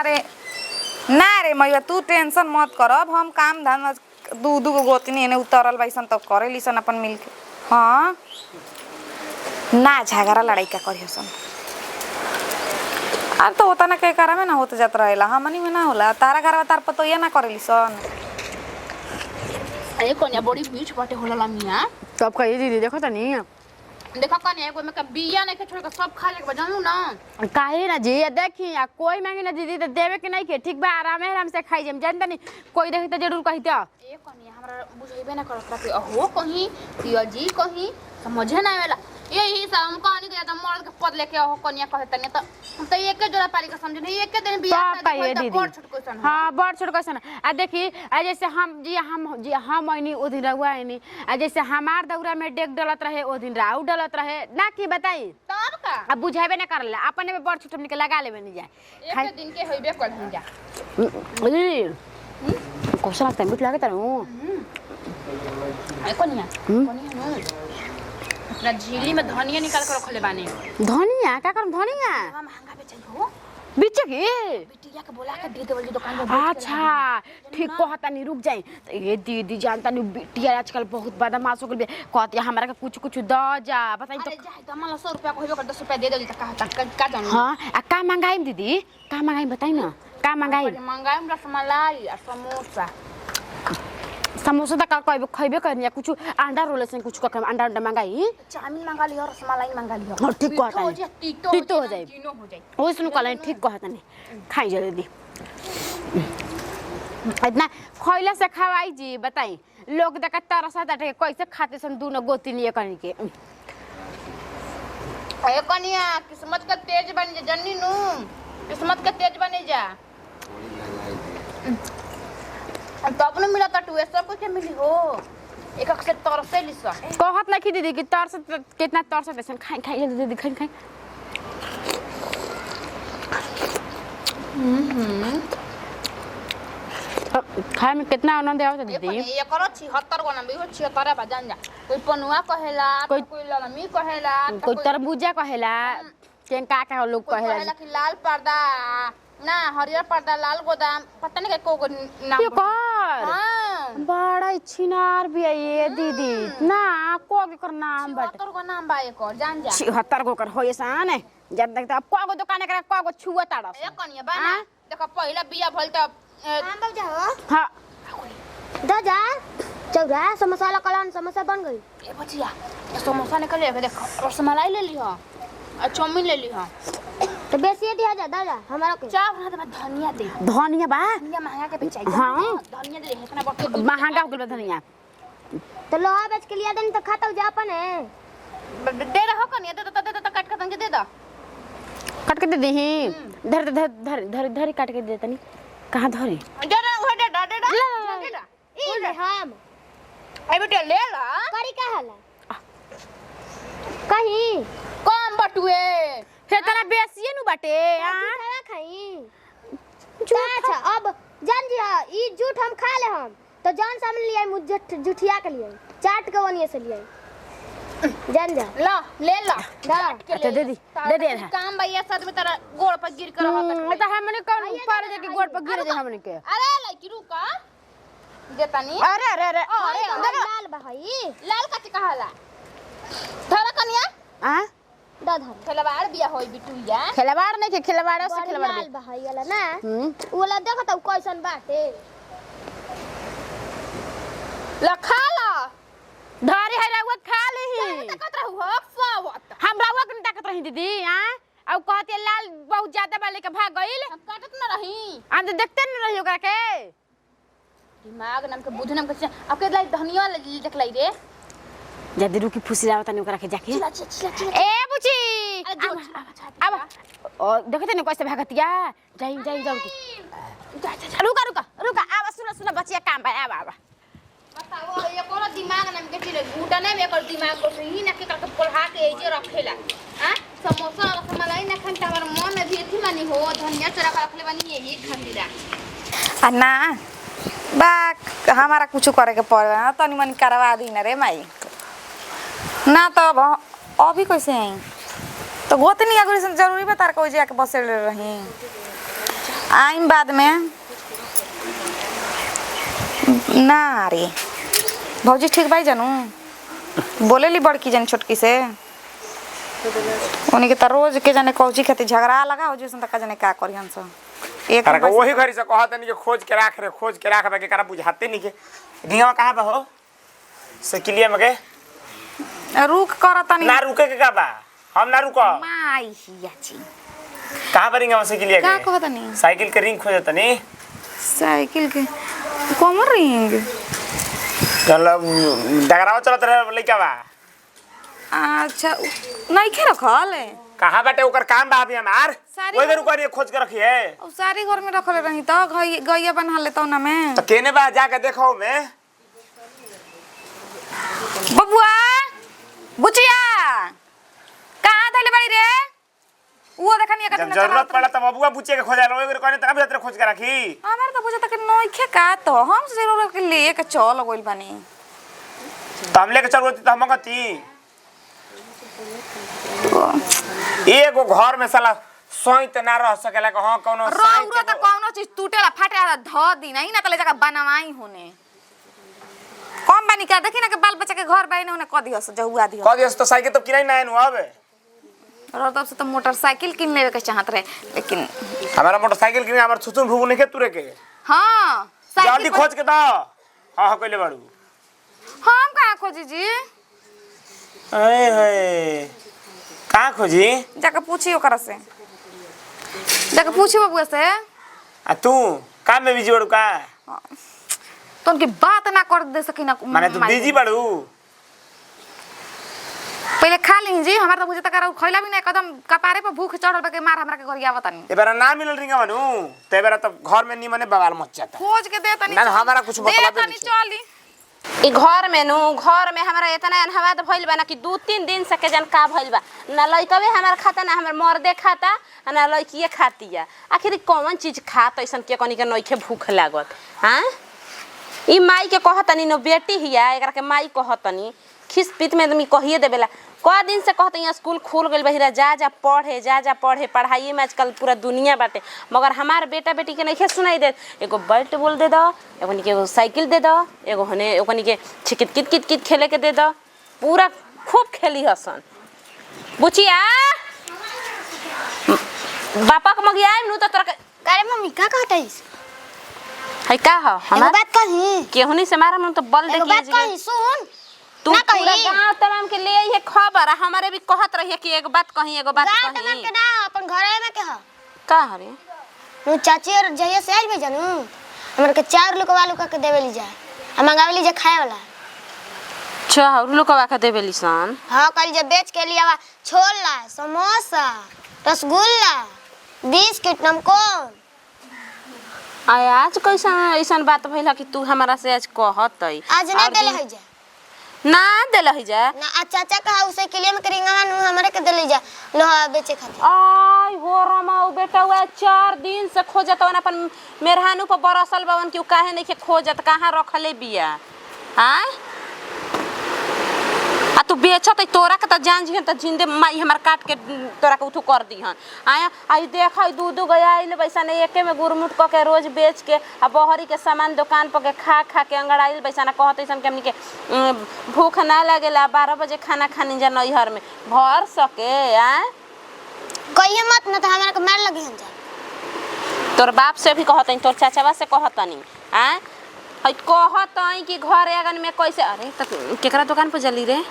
रे ना रे मैया तू टेंशन मत कर। अब हम काम धाम दू दू गो गोतनी एने उतरल बैसन तब करे लीसन अपन मिलके। हाँ ना झगड़ा लड़ाई का करियो सन। अब तो होता ना के करा में ना होत जात रहेला हमनी में ना होला। तारा घर तार पतो ये ना करेली सन। अरे कोनिया बड़ी बीच बाटे होला मिया सब कही दीदी देखो त नहीं देखा कने एगो में का बिया नहीं के छोड़ के सब खा ले जानू ना काहे ना जी देखी कोई मांगे ना दीदी तो देवे के नहीं के ठीक बा आराम से खाई जम जानता नहीं कोई देखी तो जरूर कही त ए कनिया हमरा बुझेबे ना करत कि अहो कहीं पिया जी कहीं समझे ना आवेला यही सब हम कहानी के त मर्द के पद लेके अहो कनिया कहत तने त हम त एके जोड़ा पारी के समझे नहीं एके दिन बिया कहिए दीदी बड़ छोट क्वेश्चन हां बड़ छोट क्वेश्चन आ देखी आ जैसे हम आइनी ओ दिन रहुआ आइनी आ जैसे हमार दौरा में डेक डलत रहे ओ दिन राउ डलत रहे ना की बताई तब का अब बुझाबे ना करला अपने में बड़ छोट हमनी के लगा लेबे नहीं जाए एक दिन के होइबे कर हम जा कैसा लगता है मीठ लागत है ए कनिया अपना झीली में धनिया निकाल कर रखले बानी धनिया का करम धनिया महंगा बेचै हो बिच्चे की बिटिया के बोला के दे देवल दुकान में अच्छा ठीक कहता नहीं रुक जाए तो ये दीदी जानता नहीं बिटिया आजकल बहुत बदमाश हो गई कहती हमरा के कुछ द जा बताई तो अरे जा त मला 100 रुपया कहबे कर 10 रुपया दे देली त का जानू हां आ का मंगाई दीदी का मंगाई बताई ना का मंगाई मंगाई रसमलाई और समोसा समोसा त का कहबे खइबे करनी कुछ अंडा रोल से कुछ का अंडा मंगाई चाउमीन मंगा लियो रसमलाई मंगा लियो हां ठीक कहता है तीतो हो जाए तीनों हो जाए ओइ सुन कहला ठीक कहता नहीं खाई जा दीदी इतना खइला से खवाई जी बताई लोग देख तरसा ताटे कैसे खाते सन दोनों गोतिनी कनी के ए कनिया किस्मत का तेज बन जा जन्नी नु किस्मत का तेज बने जा तब न मिला टू सब कुछ मिली हो एक अक्सर तरसे लिसा कहत ना की दीदी कि तरस कितना तरस देसन खाई खाई दीदी खाई खाई खाए में कितना आनंद आवत दीदी ये करो 76 गो ना भी 76 बजान जा कोई पनुआ कहेला कोई ललमी कहेला कोई तरबूजा कहेला केन का लोग कहेला कि लाल पर्दा ना हरियर पर्दा लाल गोदाम पता नहीं को नाम ये कर हां बड़ा छिनार भी है ये दीदी ना को कर नाम बट 76 गो नाम बा एक और जान जा 76 गो कर होय सान जब तक अब को दुकान करे को छुआ ताड़ा ए कनिया बा ना देखो पहला बिया भल त हम बाबू जा हो हां दादा चौरा समोसा वाला कलान समोसा बन गई ए बचिया समोसा निकल ले देख रसमलाई ले ली हो और चाउमीन ले ली हो तो बेसी दिया जा दादा हमारा के चाव ना तो धनिया दे धनिया बा धनिया महंगा के बेचाई हां धनिया दे इतना बटे महंगा हो गेल धनिया तो लोहा बेच के लिया देन तो खाता जा अपन है दे रहो कनिया दे तो काट के तंगे दे दो काट के दे दही धर धर धर धर धर काट के दे तनी कहां धरी दे दे वो दे दे ई ले हम ए बेटे ले ला करी का हला कहीं कम बटुए हे तरा बेसिए नु बाटे हां खाना खाई अच्छा अब जान जी ई झूठ हम खा ले हम तो जान सामने लिया मुझे जुठिया के लिए चाट के वनिए से लिए जान जा ला ले ला अच्छा दे दी दे दे काम भैया साथ में तेरा गोड़ पर गिर कर रहा तो हमने कौन ऊपर जाके गोड़ पर गिर दे हमने के अरे लड़की रुका देता नहीं अरे अरे अरे अरे लाल भाई लाल का कहाला धरा कनिया हां दादा खिलवाड़ बिया होई बिटुइया खिलवाड़ नहीं के खिलवाड़ से खिलवाड़ लाल भाई वाला ना वाला देखो तो कैसन बाटे ला खा ला धरी है रहुआ खा लेही ताकत रहू हो सावत हम रहुआ के ताकत रही दीदी हां अब कहते लाल बहुत ज्यादा वाले के भाग गइल हम काटत न रही हम तो देखते न रही ओकरा के दिमाग नाम के बुध नाम के अब के लाई धनिया देख लाई रे जदी रुकी फुसिला तनी ओकरा के जाके ए बुची अब ओ देखते न कैसे भागतिया जाई जाई जाऊ रुका रुका रुका आवा सुन सुन बचिया काम बा आवा बताओ ये कोनो दिमाग नाम के चीज घुटने में कर दिमाग को सही ना के करके पोल्हा के एजे रखेला हां समोसा रसमलाई ना खन हमर मन में भी थी मानी हो धनिया चरा के रखले बानी यही खंडीरा आ ना बा हमारा कुछ करे के पड़े ना तनी मनी करवा दी ना रे माई ना तो अभी कैसे आई तो गोतनी अगर जरूरी बता को जे के बसे रही आइम बाद में ना रे भौजी ठीक भाई जानू बोले ली बड़की जानी छोटकी से उन्हीं के तो रोज के जाने कौची खातिर झगड़ा लगा हो जैसे तक जाने का करी हंस एक तारा वही घरी से कहत नहीं कि खोज के राख रे खोज के राख के करा बुझाते नहीं के ढिंगा कहां बा हो साइकिलिया में के रुक करता नहीं ना रुके के का बा हम ना रुको माई हिया छी कहां पर रिंगा साइकिलिया का के कहता नहीं साइकिल के रिंग खोजत नहीं साइकिल के कमर रिंग चल डगराव चलत रहे लइका बा अच्छा नहीं खे रखल कहां बाटे ओकर काम बा अभी हमार सारी ओइ घर करिए खोज के रखी है और सारी घर में रखले रही तो गैया बना लेता ना में तो केने बा जाके देखो में बबुआ बुचिया कहां धइले बड़ी रे वो देखनी एक जब जरूरत पड़ा तब बबुआ बुचे के खोजा ओइ घर कने तब भीतर खोज के रखी हमार तो बुझा तक नई खे का तो हम जरूर के लिए के चल गइल बानी तम लेके चल त हम गती एगो घर में साला सोइत ना रह सकेला कि हां कोनो रौरा त कोनो चीज टूटेला फाटेला ध दी नहीं ना तले जगह बनवाई होने कम बानी का देखी ना के बाल बच्चा के घर बाई ने क दियो से जहुआ दियो क दियस तो साइकिल तो किराई ना आनु अब और तब से तो मोटरसाइकिल किन लेवे के चाहत रहे लेकिन हमारा मोटरसाइकिल किने हमर छुचुन भूगु नहीं के तुरे के हां जल्दी खोज के द हां कइले बाड़ू हम कहां खोजी जी अरे हे कहां खोजी जाके पूछी ओकरा से जाके पूछी बबुआ से आ तू काम में बिजी बाड़ू का तो उनकी बात ना कर दे सकी ना माने तू बिजी बाड़ू पहले खा ली जी हमार तो बुझे तक खइला भी ना एकदम कपारे पे भूख चढ़ल बा के मार हमरा के गरिया बतानी ए बार ना मिलल रिंगा बनू ते बार तो घर में निमने बवाल मच जाता खोज के दे तनी ना हमारा कुछ मतलब दे तनी चली ई घर में घर में हमरा इतना अनहवाद भइल बा ना कि 2-3 दिन से के जन का भइल बा ना लइकवे हमार खाता ना हमर मर्दे खाता ना लइकिए खातिया आखिर कौन चीज खात ऐसन के कनी के नइखे भूख लागत हां ई माई के कहतनी नो बेटी हिया एकरा के माई कहतनी खिस पीत में तुम कहिए देबेला क दिन से कहते यहाँ स्कूल खुल गइल बहिरा जा पढ़े पढ़ाई में आजकल पूरा दुनिया बाटे मगर हमार बेटा बेटी के नहीं सुनाई दे एगो बैट बॉल दे दो एगो निके एगो साइकिल दे दो एगो हने एगो निके छिकित कित कित कित खेले के दे दो पूरा खूब खेली हसन बुचिया बापा के मगिया नु तो तोरा अरे मम्मी का कहतइस है का हो एगो हमार बात कही केहुनी से मारा मन तो बल एगो बात देखिए कही सुन तू ना पूरा कही। गांव तमाम के ले ये खबर हमारे भी कहत रही कि एगो बात कही एगो बात गाँव तमाम कही के ना अपन घरे में के ह का हरे नु चाची और जहिया से आइल भेजनु हमर के 4 लुकवा लुका के देवेली जा हम मंगावेली जा खाए वाला चाह लोकवा के देबे लिसन हां कल जे बेच के लियावा छोला समोसा रसगुल्ला बिस्किट नमकीन आज कैसा ऐसन बात भइल कि तू हमारा से आज कहत है आज ना देले है जा ना देले है जा ना आ चाचा कहा उसे के लिए में करेंगा नु हमरे के देले जा लोहा बेचे खातिर आई हो रमा बेटा हुआ 4 दिन से खोजत वन अपन मेहरानू पर बरसल बवन कि काहे नहीं के खोजत कहां रखले बिया हां आ तू बेचत है तोरा के त जान जी त जिंदे माई हमर काट के तोरा के उठू कर दीहन आया आई देख दूध गया आइल वैसा नहीं एके में गुरमुट क के रोज बेच के आ बहरी के सामान दुकान पर के खा के अंगड़ाइल वैसा ना कहत ऐसन के हमनी के भूख ना लागेला 12 बजे खाना खानी जा नैहर में भर सके आ कहिए मत ना त हमरा के मार लगी हम जा तोर बाप से भी कहत तोर चाचावा से कहतनी आ हई कहत कि घर आंगन में कैसे अरे त केकरा दुकान पर जली रे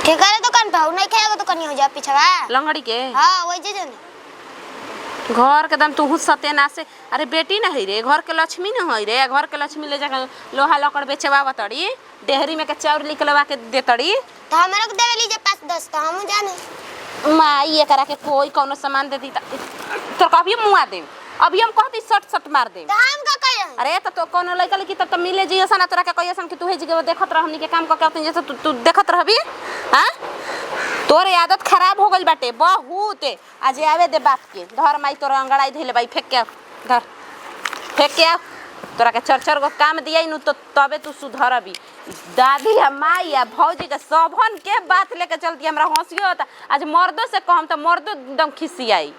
के करे दुकान पे हो नहीं खाएगा तो कनी हो जा पीछवा लंगड़ी के हां वही जे जन घर के दम तू सत्यना से अरे बेटी न है रे घर के लक्ष्मी न है रे घर के लक्ष्मी ले जा लोहा लकड़ बेचवा तड़ी डेहरी में के चाउर निकलवा के देतड़ी तो हमरा के देवेली जे 5-10 तो हम जाने माई एकरा के कोई कोनो सामान दे दी तोर कभी मुआ दे अभी हम कहती सट मार दे तो हम का कहे अरे तो कोनो लइका लइकी त मिले जी ऐसा ना तोरा के कहिसन कि तू हे जगह देखत रह हमनी के काम करते जैसे तू देखत रहबी हां तोरे आदत खराब हो गइल बाटे बहुत आज आवे दे बाप के घर माई तोर अंगड़ाई धइले बाई फेंक के घर फेंक के तोरा के चरचर गो काम दिया नु तो तबे तू सुधरबी दादी या माई या भौजी के सबन के बात लेके चलती हमरा हंसियो होता आज मर्दों से कहम त मर्दों एकदम खिसियाई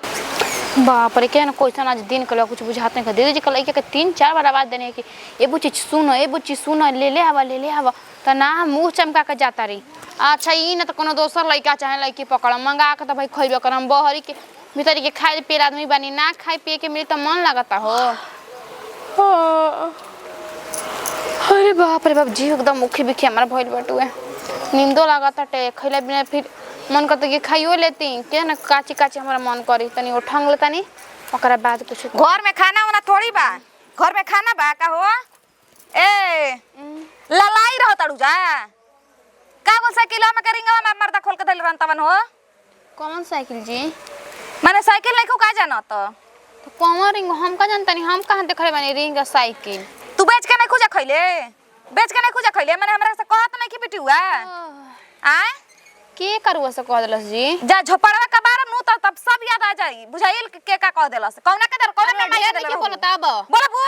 बाप रे क्या ना क्वेश्चन आज दिन के कुछ बुझाते नहीं दीदी जी कल के 3-4 बार आवाज देने की ए बुच्ची सुनो ले ले आवा त ना मुंह चमका के जाता रही। अच्छा ई न त कोनो दोसर लइका चाहे लइकी पकड़ मंगा के त भाई खइबे करम बहरी के भीतरी के खाए पिए आदमी बानी ना खाए पिए के मिली त मन लगता हो। अरे बाप रे बाप जी एकदम मुखी बिखी हमारा भइल बटुए नींदो लागता टे खइला बिना फिर मन करता कि खाइयो लेती के ना काची काची हमारा मन करी तनी उठंग ले तनी ओकरा बाद कुछ घर में खाना वाना थोड़ी बा, घर में खाना बा का हो ए ललाई रहो तड़ू जा का बोल साइकिल में के रिंगवा में मर्दा खोल के धइल रहन तवन हो। कौन साइकिल जी? माने साइकिल नहीं का जाना तो कौन रिंग हम का जानता नहीं हम कहां देखले बानी रिंग साइकिल तू बेच के नहीं खुजा खइले माने हमरा से कहत नहीं कि बिटिया आ के करुआ से कह देलस जी जा झोपड़वा का बार नु तब सब याद आ जाई बुझाइल के का कह देलस कौना के दर कौना के मार देलस के बोलता अब बोलबू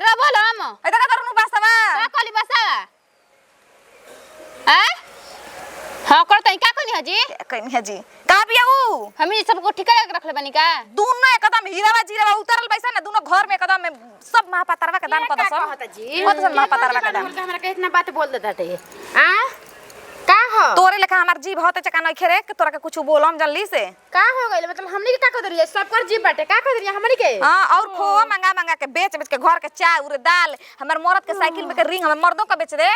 रे बोलम ए का दर नु बासवा का कहली बसावा आ हां करतई का कहनी हजी कहनी है जी का बियाऊ हम ये सबको ठिका के रखले बानी का दोनों एकदम हीरावा जीरावा उतरल बैसा ना दोनों घर में एकदम सब महापातरवा के दान कर दस कहता जी कत सब महापातरवा के दान हमरा के इतना बात बोल देता टे आ का हो तोरे लेखा हमर जीभ होते चका नहीं खेरे के तोरा के कुछ बोलम जल्दी से का हो गइल मतलब हमनी के का कर दिया सब कर जीव बाटे का कर दिया हमनी के हां और खोआ मंगा के बेच के घर के चाउर दाल हमर मरद के साइकिल में के रिंग हमर मर्दों का बेच दे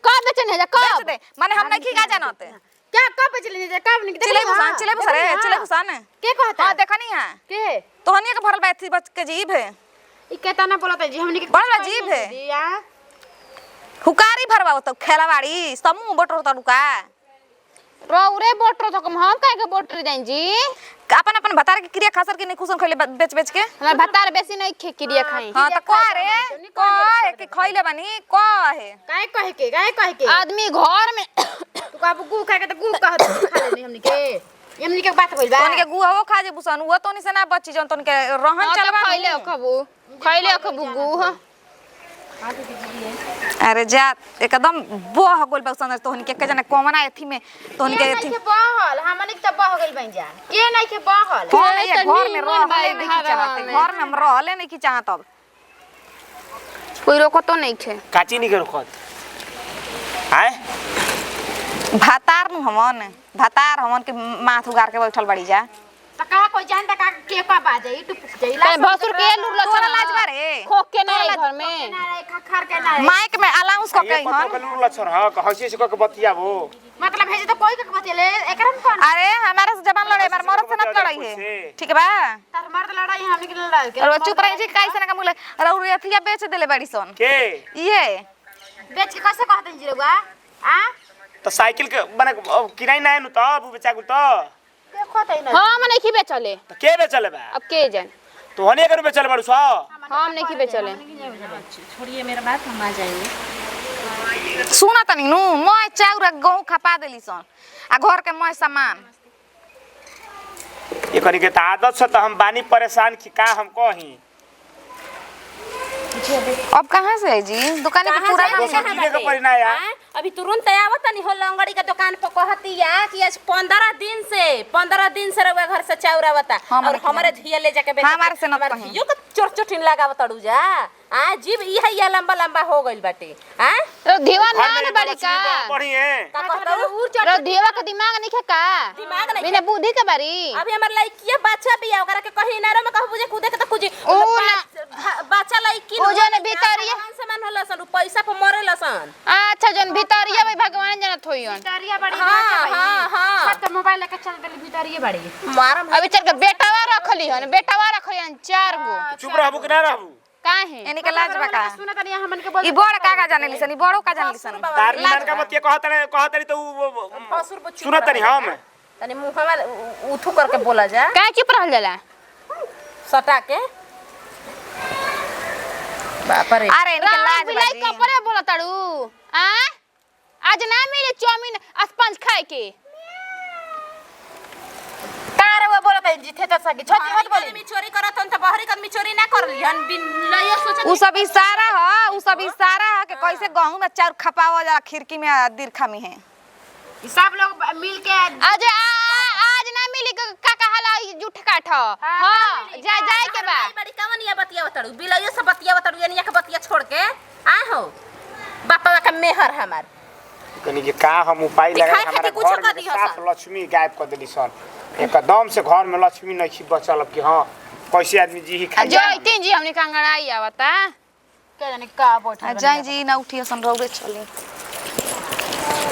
का बेचने जा का बेच दे माने हम नहीं का जानते क्या का बेचले जा का हमनी के चिले भुसान के कहता हां देखनी है के तोहनी के भरल बैठी बच के जीभ है ई केता ना बोलत जी हमनी के बड़ा जीभ है दिया हुकारी भरवा तो खेलावाड़ी समूह बटरो तड़ुका रौरे बोटरो तो हम काहे के बोटरी जाइन जी अपन अपन भतार के क्रिया खासर के नहीं खुसन खइले बेच के हमरा भतार बेसी नहीं क्रिया खाई हां त का रे कह के खइले बानी कहे काहे कहे के आदमी घर में तू का गु खा के त गु कह खा लेनी हमनी के बात कइल बा तोनी के गुहो खा जे बुसन वो तोनी से ना बची जन तोनी के रहन चलबा खइले खबू गु अरे जा एकदम बह गोल बसन तोहनी के जना कोमना एथी में तोहनी के एथी बहल हमनी के त बह गइल बन जा के नहीं के बहल घर में रहले नहीं की चाहते घर में हम रहले नहीं की चाहत अब कोई रोको तो नहीं थे काची नहीं करो खत आए भातार नु हमन के माथ उगार के बैठल बड़ी जा त का कोई जानता का के का बाजे टुप जाइला भसुर के लुर तोरा लाज बारे खोक के नहीं घर में खखर के नहीं माइक में अलाउंस को कही पता हन कलू लक्षण ह हंसी से के बतिया वो मतलब भेजे तो कोई के बतेले एकरा में कौन अरे हमारे से जबान लड़े हमारे मरद से न लड़ाई है ठीक बा तार मर्द लड़ाई हमनी के लड़ाई के और चुप रही जी कैसे ना मुले रौरी अथिया बेच देले बड़ी सन के ये बेच के कैसे कहतन जी रउआ आ तो साइकिल के माने किराई ना नु त अब बेचा गुल त देखो तई ना हम नहीं की बेचले तो के बेचले बा अब के जान तो हनी अगर बेचले बाड़ू सा हम नहीं की बेचले छोड़िए मेरा बात हम आ जाएंगे सुना तनी नु मैं चाउर गहूं खपा देली सन आ घर के मैं सामान ये करी के त आदत से त हम बानी परेशान की का हम कही अब कहां से है जी दुकान पे पूरा तो किने के पड़ी ना यार अभी तुरंत आवत नहीं हो लंगड़ी का दुकान पर कहतिया कि आज 15 दिन से रउआ घर से चाउर आवता और हमारे धिया ले जाके बेच हमारे से न कहीं धियो के चोट-चोटिन लगावत तड़ू जा आ जीव ई है या लंबा हो गइल बाटे आ तो दीवान घर ना में बड़ी का पढ़ी है का कहतरू रो देवा का दिमाग नहीं है का दिमाग नहीं बिना बुद्धि के बारी अभी हमर लइकिया बच्चा बिया ओकरा के कहीं नारो में कहू बुझे कूदे के त कुछ बच्चा लइकी ओ जने भीतरिया सामान होला सन पैसा पे मरेला सन अच्छा जन भीतरिया में भगवान जानत होइयन भीतरिया बड़ी हां सब मोबाइल लेके चल देली भीतरिया बड़ी मारम अभी चल के बेटावा रखली हन 4 गो चुप रहबू कि ना रहबू काहे एनी के लाज बका सुना तनी हमन के बोल ई बड़ काका जानेली सन ई बड़ो का जानेली सन तार निमन का बतिया कहतनी तो सुनत नहीं हम तनी मुंहवा उठू करके बोला जा का चुप रहल जाला सटा के बाप रे अरे इनके लाज बिलाई बाजी कपड़े बोला ताड़ू आ आज ना मिले चाउमीन स्पंज खाए के कार वो बोलत है जिथे त सकी छोटी मत बोली मी चोरी करत हन त बहरी आदमी चोरी ना करली हन बिन लइयो सोच उ सब इशारा है कि कैसे गहूं में चाउर खपावा जा खिड़की में दीर्घा में है सब लोग मिल के आज ना मिली का कहाला ई जूठ काठ हां जाए के बा बड़ी कवनिया बतिया बताड़ू बिलैया से बतिया बताड़ू यानी के बतिया छोड़ के आए हो बापा का मेहर हमार कनी के का हम उपाय लगा दिखाई हमारा खातिर कुछो घर कर में दिहो साफ सन। लक्ष्मी गायब कर देली सन एकदम से घर में लक्ष्मी नहीं बचल अब कि हां कैसे आदमी जी ही खाई जो तीन जी हमने कंगड़ाई आवता के जाने का बैठल जाई जी ना उठिए सन रौरे चले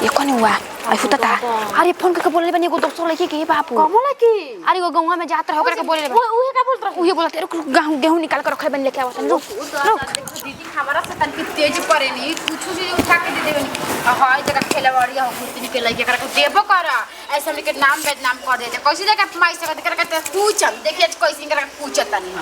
ये कौन हुआ आई हुता था अरे फोन करके बोले बनी एगो दोस्त लड़की के बापू कमला की अरे वो गांव में जात रहे ओकरा के बोले उहे का बोलत उहे बोला तेरे गेहूं निकाल कर रखे बन लेके आवत रुक दीदी हमारा से तनकी तेज पड़े नहीं कुछ भी उठा के दे देबे हां जगह खेलवाड़िया हो कुछ नहीं के लगे करा के देबो करा ऐसे हमके नाम बदनाम कर देते कैसे जगह माई से कर के पूछम देखिए कैसे करा के पूछत नहीं